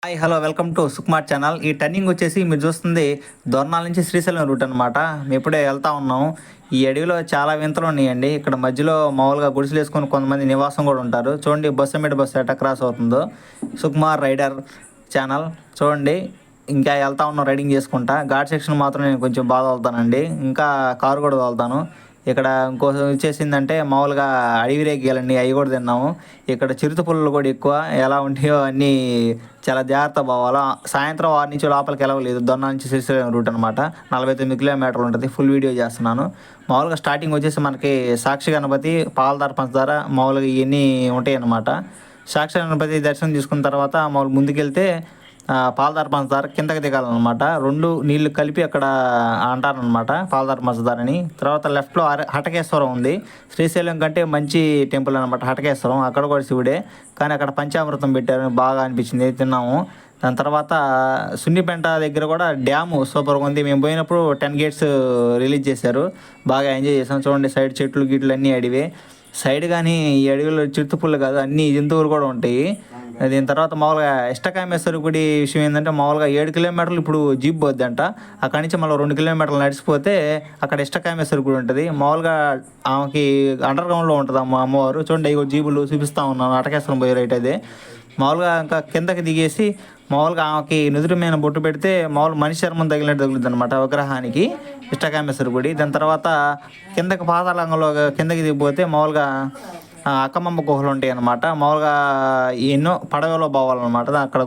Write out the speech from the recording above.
Hi hello welcome to Sukumar channel. ఈ turning వచ్చేసి మీరు చూస్తుంది దొర్నాల నుంచి శ్రీశైలం రూట్ అనమాట. మేము ఇప్పుడే వెళ్తా ఉన్నాం. ఈ అడవిలో చాలా వింతలు ఉన్నాయండి. ఇక్కడ మధ్యలో మామూలుగా గుడిసెలు వేసుకొని కొంతమంది నివాసం కూడా ఉంటారు. చూడండి బస్సు మీద బస్సు ఎట్లా క్రాస్ అవుతుందో. సుకుమార్ రైడర్ ఛానల్ చూడండి. ఇంకా వెళ్తా ఉన్నాం రైడింగ్ చేసుకుంటా. ఘాట్ సెక్షన్ మాత్రం నేను కొంచెం బాగా వెళ్తానండి. ఇంకా కారు కూడా వెళ్తాను. ఇక్కడ ఇంకో వచ్చేసిందంటే మామూలుగా అడవి రేగియాలండి, అవి కూడా తిన్నాము. ఇక్కడ చిరుత పుల్లలు కూడా ఎక్కువ, ఎలా ఉంటాయో అన్నీ చాలా జాగ్రత్త పోవాలా. సాయంత్రం 6 నుంచి లోపలికి వెళ్ళలేదు. దొన్న నుంచి శ్రీశైలం రూట్ అనమాట. 49 కిలోమీటర్లు ఉంటుంది. ఫుల్ వీడియో చేస్తున్నాను. మామూలుగా స్టార్టింగ్ వచ్చేసి మనకి సాక్షి గణపతి, పాలధార పంచదార మామూలుగా ఇవన్నీ ఉంటాయి అన్నమాట. సాక్షి గణపతి దర్శనం తీసుకున్న తర్వాత మామూలు ముందుకెళ్తే పాలధార పంచదార కిందకి దిగాలన్నమాట. రెండు నీళ్లు కలిపి అక్కడ అంటారనమాట పాలధార పంచదార అని. తర్వాత లెఫ్ట్లో హటకేశ్వరం ఉంది. శ్రీశైలం కంటే మంచి టెంపుల్ అనమాట హటకేశ్వరం. అక్కడ కూడా శివుడే, కానీ అక్కడ పంచామృతం పెట్టారు, బాగా అనిపించింది, తిన్నాము. దాని తర్వాత సున్నిపెంట దగ్గర కూడా డ్యాము సూపర్గా ఉంది. మేము పోయినప్పుడు 10 గేట్స్ రిలీజ్ చేశారు, బాగా ఎంజాయ్ చేసాం. చూడండి సైడ్ చెట్లు గిట్లు అన్నీ అడివే సైడ్, కానీ ఈ అడవిలో చిరుతపుళ్ళు కాదు, అన్ని జంతువులు కూడా ఉంటాయి. దీని తర్వాత మామూలుగా ఇష్టకామేశ్వరి గుడి విషయం ఏంటంటే మామూలుగా 7 కిలోమీటర్లు ఇప్పుడు జీప్ పోద్దంట. అక్కడి నుంచి మళ్ళీ 2 కిలోమీటర్లు నడిచిపోతే అక్కడ ఇష్టకామేశ్వరి గుడి ఉంటుంది. మామూలుగా ఆమెకి అండర్ గ్రౌండ్లో ఉంటుంది అమ్మవారు. చూడండి ఇగో జీబులు చూపిస్తూ ఉన్నాను. అటకేశ్వరం పోయే రైట్ అదే. మామూలుగా ఇంకా కిందకి దిగేసి మామూలుగా ఆమెకి నుదురు మీద బొట్టు పెడితే మామూలు మనిషి చర్మం తగిలినట్టు తగులుద్ది అనమాట విగ్రహానికి, ఇష్టకామేశ్వరి గుడి. దాని తర్వాత కిందకి పాతాళంగంలో కిందకి దిగిపోతే మామూలుగా అక్కమమ్మ గుహలు ఉంటాయి అన్నమాట. మామూలుగా ఎన్నో పడవలో పోవాలన్నమాట అక్కడ